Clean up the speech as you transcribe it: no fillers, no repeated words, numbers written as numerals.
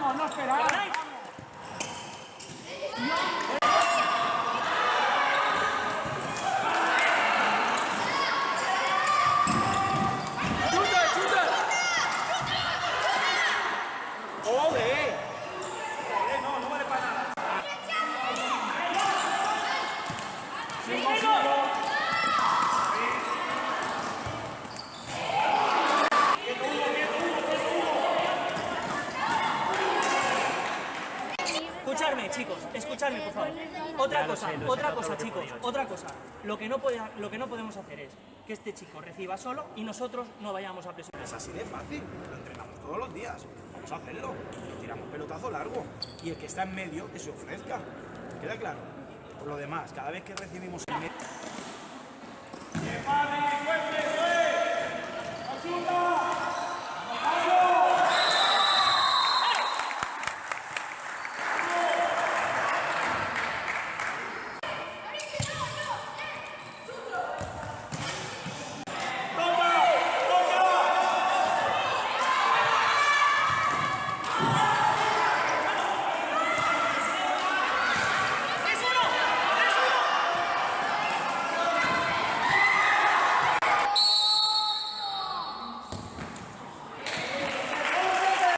Vamos, no esperáis. Escuchadme, chicos, escuchadme, por favor. Otra cosa, chicos, otra cosa. Lo que no podemos hacer es que este chico reciba solo y nosotros no vayamos a presionar. Es así de fácil, lo entrenamos todos los días. Vamos a hacerlo, tiramos pelotazo largo y el que está en medio que se ofrezca. ¿Queda claro? Por lo demás, cada vez que recibimos el